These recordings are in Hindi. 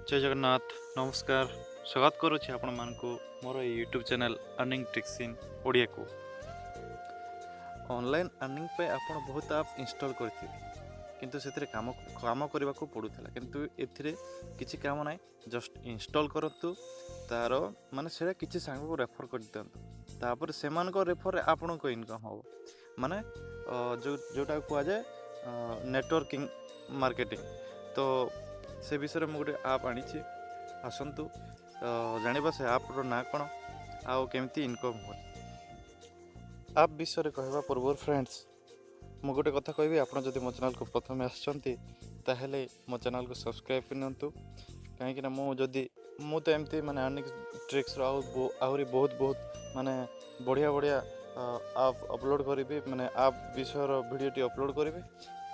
जय जगन्नाथ नमस्कार स्वागत करुच्ची आपण मानकु मोर YouTube channel earning tricks in Odia को ऑनलाइन अर्निंग पे आपण बहुत ऐप इंस्टॉल करथि किंतु सेतिरे काम करबा को पडुथला किंतु एथिरे किछि काम नाही जस्ट इंस्टॉल करतु तार माने सेरा किछि सांग को रेफर कर दियंतु तापर सेमान को रेफर आपण को इनकम हो माने जोटा को जाय नेटवर्किंग मार्केटिंग तो से विषय में गोटे आप आनी आसतु जाना से आप्र ना कौन आउ केमती इनकम हुए आप विषय कहवा पूर्व फ्रेंड्स मु गोटे कथा कहबी आप मो चैनल को प्रथम आसले मो चैनल को सब्सक्राइब करनी कहीं मु तो एमती माने अर्निंग ट्रिक्स आहरी बहुत बहुत माने बढ़िया बढ़िया आप अपलोड करी माने आप विषय वीडियोटी अपलोड करी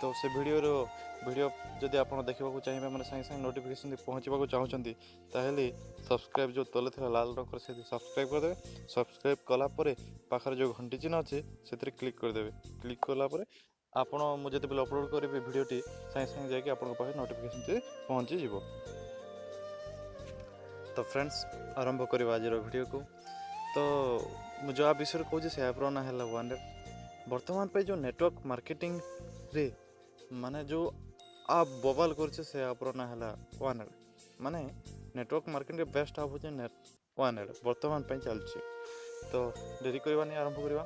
तो से वीडियो जदि आप देखा चाहिए मैंने सागे सागे नोटिफिकेशन पहुँचवा चाहते ताहले सब्सक्राइब जो तले थी लाल रंग से सब्सक्राइब करदे सब्सक्राइब कलापर पाखर जो घंटी चिन्ह अच्छे से क्लिक करदे क्लिक कलापर आपण मुझे अपलोड करी वीडियोटी सागे सागे जाकि आपन पाखे नोटिफिकेशन पहुँची जीव। तो फ्रेंड्स आरंभ करवा आज वीडियो को तो जो आप विषय कहूँ से ऐप्र ना है OneRed बर्तमान पे जो नेटवर्क मार्केटिंग रे माने जो आप बवाल करछे से ऐप्र ना है OneRed माने नेटवर्क मार्केटिंग बेस्ट ऐप होचे OneRed बर्तमान पे चलछि। तो देरी करबा नहीं आरंभ करबा।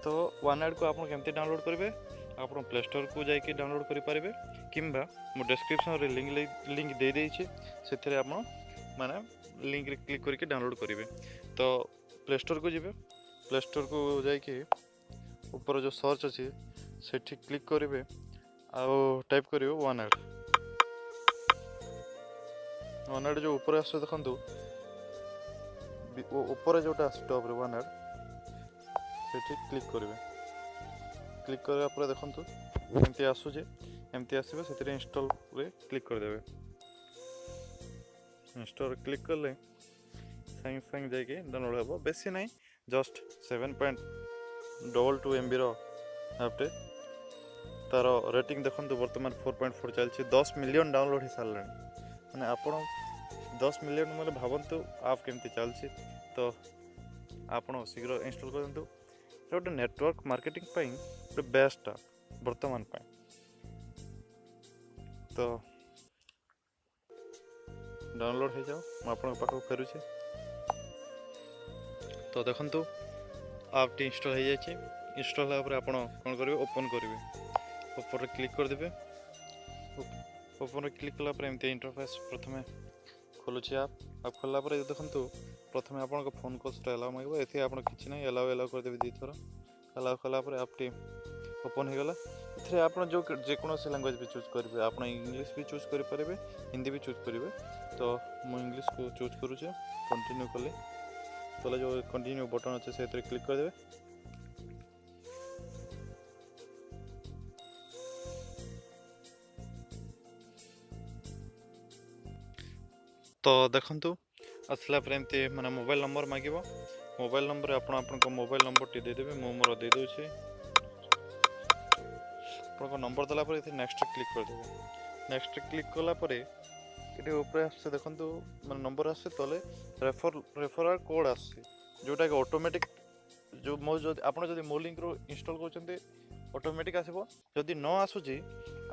तो OneRed को आप केमती डाउनलोड करेंगे आप प्ले स्टोर को जाकि डाउनलोड करेंगे किंबा मो डिस्क्रिप्शन रे लिंक दे देछि से माने लिंक रे क्लिक करके डाउनलोड करेंगे। तो प्ले स्टोर को जीवे प्ले स्टोर को जाकि ऊपर जो सर्च अच्छी से क्लिक करेंगे आउ टाइप करेंगे OneRed जो ऊपर आस देखु ऊपर जोटा आस टॉप रे OneRed से क्लिक करेंगे क्लिक करापर देखु एमती आसूचे एमती आसवे से इंस्टॉल रे क्लिक करदे इंस्टॉल क्लिक कले साइंग साइंग जाके डाउनलोड हे बेसी नहीं जस्ट 7.22 MB एपटे तार रेटिंग देखो बर्तमान 4.4 चलती 10 मिलियन डाउनलोड हो सारे मैंने आप 10 मिलियन मतलब भावतु आप केमती चलती। तो आप शीघ्र इंस्टॉल करूँ गोटे नेटवर्क मार्केटिंग गोटे बेस्ट आप बर्तमान पाई। तो डाउनलोड हो जाओ मुझे पाखक फेरुचे तो देखु आप इंस्टॉल हो जाए इंस्टॉल होगा आप कौन करेंगे ओपन करेंगे ऊपर क्लिक करदे ओपन क्लिक कलापर एमती इंटरफेस प्रथम खोलुचे आप खोलला देखु प्रथम आप फोन कॉल एलाउ मांगे ये आप कि ना एलाउ एलाउ करदेवे दी थर एलाउ कलापर आपटी ओपन हो गला इथे आप जो जेकोसी लैंग्वेज भी चूज करेंगे आप इंग्लिश भी चूज करेंगे हिंदी भी चूज करेंगे। तो मु इंग्लिश को चूज करुचे कंटिन्यू कले तले जो कंटिन्यू बटन अच्छे से क्लिक करदे तो देखु आसला एमती मैंने मोबाइल नंबर मांग मोबाइल नंबर आप मोबाइल नंबर टी देदेवे मु मोर दे दूसरी आप नंबर देलापर ये नेक्स्ट क्लिक करदेवे नेक्स्ट क्लिक कलापर ये ऊपर आसे देखु मैं नंबर आसे तले रेफरल कोड आसे जोटा कि ऑटोमेटिक जो मो जो आप मो लिंक रो इंस्टॉल कर ऑटोमेटिक आसो जदि न आसूची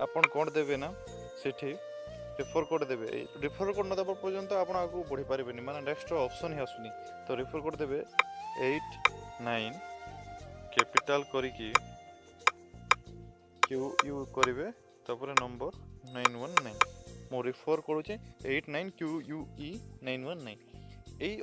आपन कौन देवे ना सेठी रेफर कोड देवे रेफर कोड न देवा पर्यंत आप आगे बढ़ी पारे माने नेक्स्ट ऑप्शन ही आसुनी। तो रेफर कोड देवे 89 कैपिटल करिकी QU करेंगे तापर नंबर 919 मो रेफर करुचे 89QUE 919 यही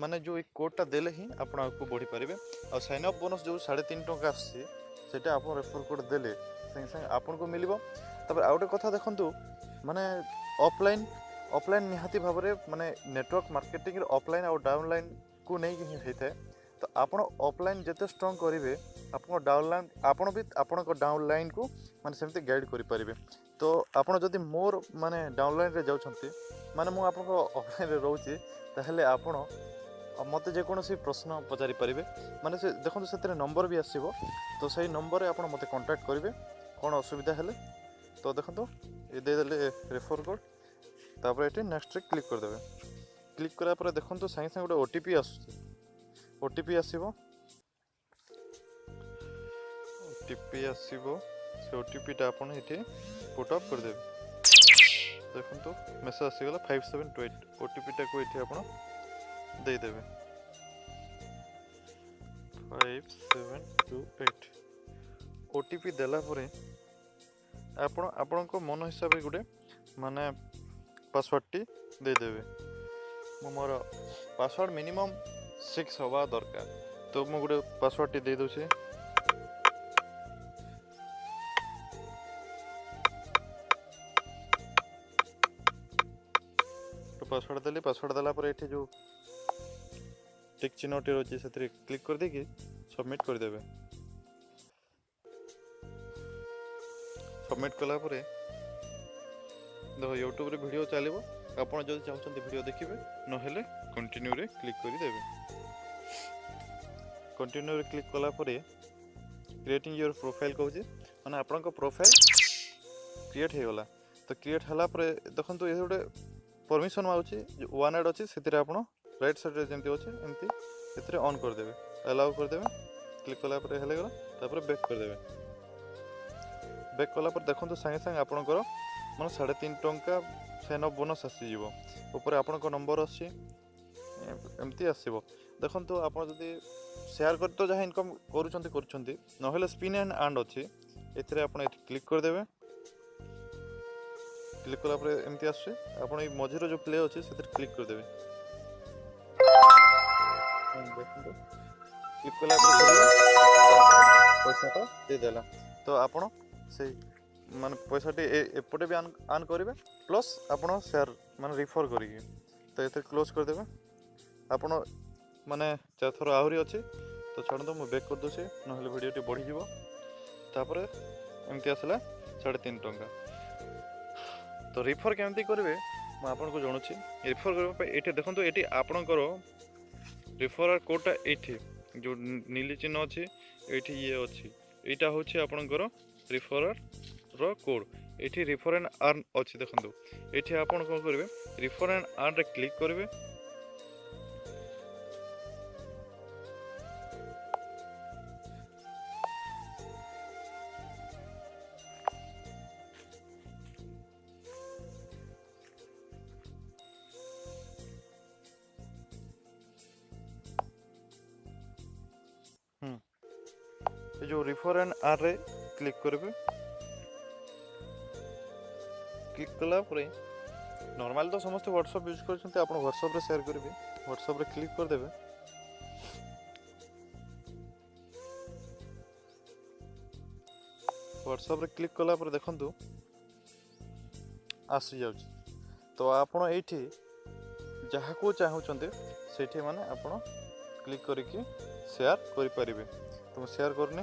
माने जो एक कोडटा देले ही आप बढ़ी पारे आ साइन अप बोनस जो 3.5 टंका आसे सेटा आप रेफर कोड देले संगे संगे आपन को मिलिबो। तापर आ गोटे कथा देखंतु माने ऑफलाइन निहाती भाव में माने नेटवर्क मार्केटिंग ऑफलाइन और डाउनलाइन को नहीं होता है। तो आपण ऑफलाइन जिते स्ट्रॉन्ग करेंगे आप डाउनलाइन आपण भी आपण डाउनलाइन को माने सेमती गाइड करें। तो आपड़ जदि मोर माने डाउनलाइन रे जाउछंती माने मु आपन ऑफलाइन रे रहउची ताहले आपण मते जेकोसी प्रश्न पचारि पारे माने से देखो से नंबर भी आसो तो सही नंबर आप मते कांटेक्ट करेंगे कौन असुविधा हेले। तो देखो ये देदेले रेफर कोड तापर ये नेक्स्ट क्लिक करदे। क्लिक करापर देखो सागे सागे गोटे ओटीपी आसूँ। ओटीपी आसो ओटीपी आसो से ओटीपीटा आपड़ ये पुट अप करदे। देखो मेसेज आसीगला 5728 ओटीपीटा को ये आप देदेवे 5728 ओटीपी देलापर आपण को मन हिसाब से गोटे माने पासवर्ड टी देदेवे। मोर पासवर्ड मिनिमम 6 हवा दरकार तो मु गोटे पासवर्ड टी दे दूसरी। तो पासवर्ड देली पासवर्ड देला पर ये जो टिक चिन्हटी रही है से क्लिक कर देकी सबमिट करदेवे। सबमिट कलापर देखो यूट्यूब रे वीडियो चलो आप जो चाहते वीडियो देखिए नहेले कंटिन्यू रे क्लिक करदेवे। कंटिन्यू रे क्लिक कलापर क्रिएटिंग योर प्रोफाइल कहूँ मैंने आपण प्रोफाइल क्रिएट हो गला। तो क्रिएट है देखो ये गोटे परमिशन मांगुची वन एड अच्छी से राइट साइड जमी अच्छे एमती से ऑन करदेवे अलाउ करदेवे। क्लिक कलापर हेगला तापर बैक करदेवे। बैक कलापर देखो सागे सागे आपणकर मैं 3.5 टंका फैन ऑफ बोनस आसीज ऊपर आपण नंबर अच्छी एमती आसो। देखो आप शेयर कर तो जहाँ इनकम कर स्पिन एंड आर्न अच्छी ये आप क्लिक करदेवे। क्लिक कलापर एमती आसुचे आप मझीर जो प्ले अच्छे से क्लिक करदेवे। क्लिक कला पैसा देदेला तो आपण से मान पैसा एपटे भी आन करेंगे प्लस आपण शेयर मान रिफर करेंगे। तो ये क्लोज करदेवे। आपण माने 4 थर आहरी अच्छी तो छाड़ू मुझे बैक कर दूसरी ना वीडियो बढ़ीज तापर एमती आसला 3.5 टंका। तो रिफर केमती करेंगे मुझे जानुची। रिफर करने ये देखो ये आपणकर रिफरल कोडटा ये जो नीली चिन्ह अच्छी ये अच्छी यहाँ हूँ आपणकर रिफरल रो कोड ये रिफर एंड अर्न अच्छी। देखो ये आप कौन करेंगे रिफर एंड अर्न रे क्लिक करेंगे। जो रिफर एंड अर्न रे क्लिक करेंगे। क्लिक कलापर नॉर्मल तो समस्त व्हाट्सएप यूज करते आप व्हाट्सएप रे शेयर करेंगे। व्हाट्सएप रे क्लिक करदेवे। व्हाट्सएप रे क्लिक कलापर देखो आसी जाऊँ। तो आपण ये जहाँ को चाहते से माने आपण क्लिक करके शेयर करें। तो शेयर करनी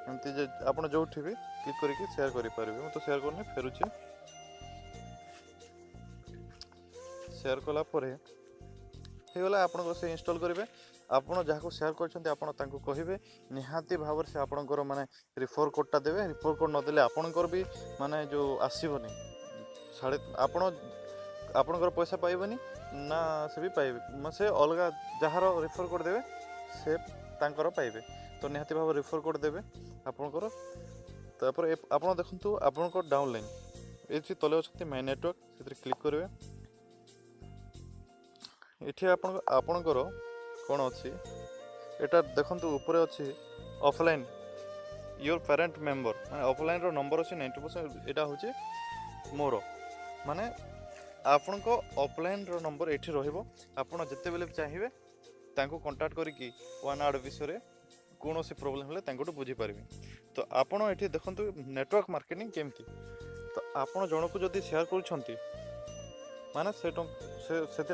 एमती आप जो भी क्लिक करके शेयर करें। मैं तो शेयर करनी फेरुची। शेयर कलापर होगला आप से इंस्टॉल करेंगे। आप जहाँ को शेयर कर कहे निहाती भाव से आपणकर माने रिफर कोडटा देवे। रिफर कोड नदेले आपणकर भी माने जो आसबनी आपणकर पैसा पाइबनी ना से भी पाइबे से अलग जार रिफर कोड देवे से तांकर पाइबे। तो निहाती भाव रिफर कोड देवे आपणकर। तापर आप देखो आपणकर डाउनलाइन ये तले अच्छे माय नेटवर्क से क्लिक करेंगे। ये आपणकर कौन अच्छी यहाँ देखो ऊपर अच्छी ऑफलाइन योर पेरेंट मेंबर माने ऑफलाइन रो नंबर अच्छे 90% यहाँ हूँ मोर माने आपण को ऑफलाइन रो नंबर ये रहिबो। आपण जिते बेले चाहिए तांको कांटेक्ट करिकी वन आर्ड विषय कौन सी प्रोब्लेम हेले तांको बुझी पारिबे। तो आपण ये देखो नेटवर्क मार्केटिंग केमती। तो आपण जन को जदि शेयर कर माने से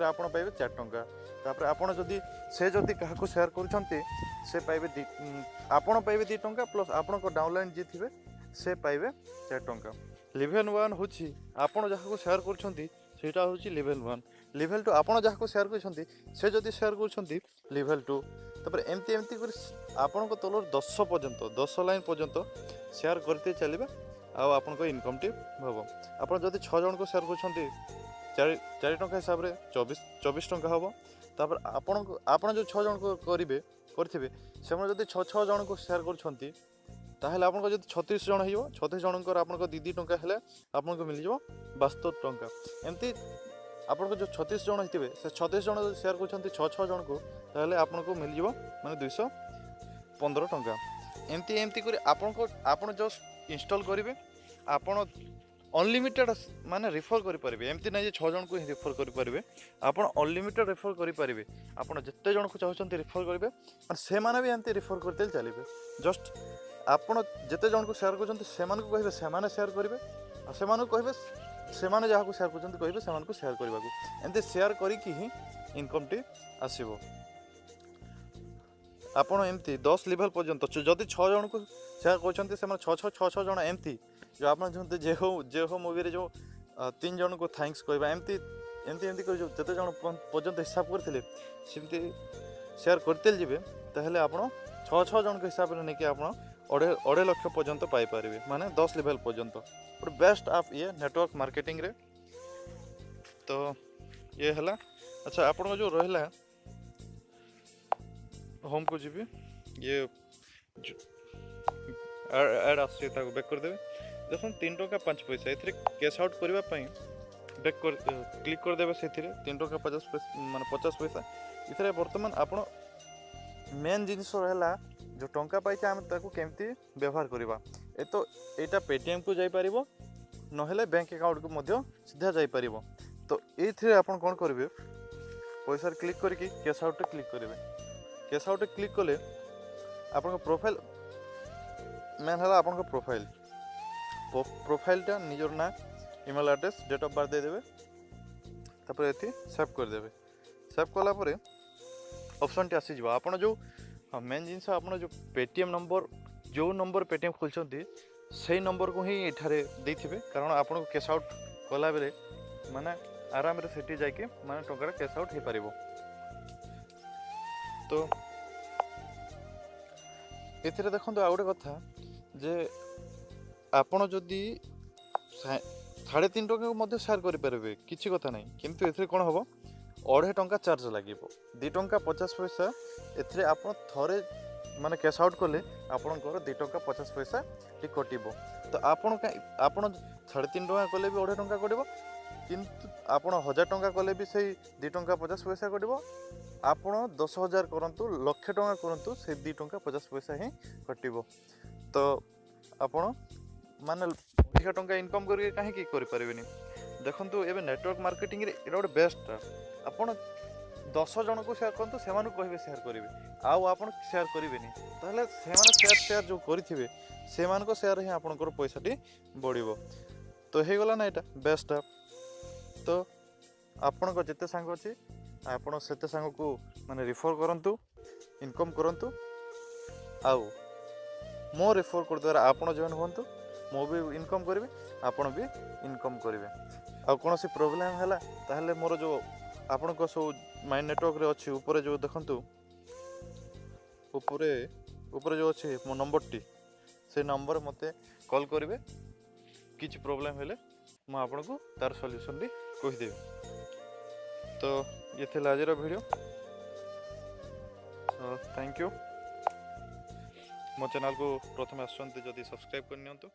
आपण पाइबे 4 टंका। तापर आपण जदि से जदि काहाको शेयर कर से पाइबे आपण पाइबे 2 टंका प्लस आपण को डाउनलाइन जी थिबे से पाइबे 4 टंका। लेवल 1 होची आपण जहाँ को शेयर कर सेटा होची लेवल 1। लेवल 2 आपण जहाँ को शेयर कर से जदि शेयर कर लेवल 2। तापर एमती एमती कर आपण को तलर 10 पर्यंत 10 लाइन पर्यंत शेयर करते चलिए आपन को इनकम टी हम। आप जदि 6 जन को शेयर कर चारि टंका हिसाब से 24 टंका हम। तापर आपण जो 6 जन को करेंगे से जब 6 जन को सेयार कर आपको जब 36 जन हो 36 जनकर आपको 2 टंका हेले आपको मिल जाव 72 टंका। एमती आपको जो 36 जन होते से 36 जन सेयार कर 6 जन को आपको मिल जाव माने 215 टंका। एमती एमती कर आपन जस्ट इंस्टॉल करेंगे आपन अनलिमिटेड माने रिफर करेंगे। एमती ना 6 जन को ही रिफर करेंगे आपन अनलिमिटेड रिफर करेंगे। आपन जिते जन को चाहते रिफर करेंगे से भी एमती रिफर करते चलिए। जस्ट आपन जिते जन को सेयार कर कहे से सेयार करेंगे से कहे से जहाँ को सेयार कर कहे से सेयार करने को एमती सेयार करके ही इनकम टी आसो। आपड़ एमती 10 लेवल पर्यंत जदि 6 जन को सेयार कर 6 जन एमती जो आप जे हो मूवी जो 3 जन को थैंक्स कहवा एमती एमती एमती जिते जन पर्यंत हिसाब करते सेमती सेयार करते जी ताहले आप 6 जन के हिसाब से नहीं आप 2.5 लाख पर्यंत पाइपर माने 10 लेवल पर्यंत गोटे बेस्ट आप ये नेटवर्क मार्केटिंग रे। तो ये है अच्छा आप जो रहा होम को जी ये एड आस बैक करदे देखो 3 टंका 5 पैसा ये कैश आउट करने बैक कर क्लिक करदे से 3 टंका 50 पैसा माने 50 पैसा इथे बर्तमान आप मेन जिनस रहा जो टंका पाई आम केमती व्यवहार करवा ए तो यहाँ पेटीएम को जापर ना बैंक अकाउंट को सीधा जापर। तो ये आप कौन करेंगे पैसा क्लिक करके कैश आउट क्लिक करेंगे। कैश आउट क्लिक कले आप प्रोफाइल मेन है आप प्रोफाइलटा निजर ना email address date of birth देदेवे तापर ये सेव करदे। सेव कलापर ऑप्शन टी आसीज आप जो मेन जिनस आप जो पेटीएम नंबर जो नंबर पेटीएम खोलते से नंबर को ही ये देते कारण आपको कैश आउट कला बेले माने आराम रे सेठी जाके माने टंका कैश आउट हो पार। तो ये देखो आ गए कथा जे आपण जदि 3.5 टंका सेयार करेंगे किसी कथा ना किंतु ये कौन हम 2.5 टंका चार्ज लगे 2 टंका 50 पैसा ए आप थे माने कैश आउट कले आपंकर 2 टंका 50 पैसा कटिब। तो आपण 3.5 टंका कले भी 2.5 टंका कटो किंतु आप 1000 टंका कले भी से 2 टंका 50 पैसा कटो आप 10,000 करूँ लक्ष टंका करूँ से 2 टंका 50 पैसा ही कटिब। तो आपण माने अधिक टंका इनकम करके कहीं करें देखो ये नेटवर्क मार्केटिंग रे गोटे बेस्ट आपड़ 10 जन को सेयार करूँ से कहे सेयार करेंगे आउ आप सेयार करेंगे ताहले सेयार जो करेंगे से सेयार ही आपंकर पैसाटी बढ़। तो हो गला ना यहाँ बेस्ट आप। तो आपण जिते सांग अच्छी आप से सांग को माने रिफर करूँ इनकम करूँ आउ मो रिफर कर द्वारा आपड़ जॉइन हूँ मो भी इनकम करी आपण भी इनकम करेंगे। आ कौन सी प्रोब्लेम है ताहले मोर जो आपण को सब माइ नेटवर्क रे अच्छी ऊपर जो देखंतु ऊपर जो अच्छी मो नंबर टी से नंबर मते कॉल करेंगे किसी प्रोब्लेम हेले मु आपन को तार सॉल्यूशन भी कहीदेवी। तो ये थे आज वीडियो थैंक यू। मो चैनल को प्रथम आसुँच जदि सब्सक्राइब करनी तो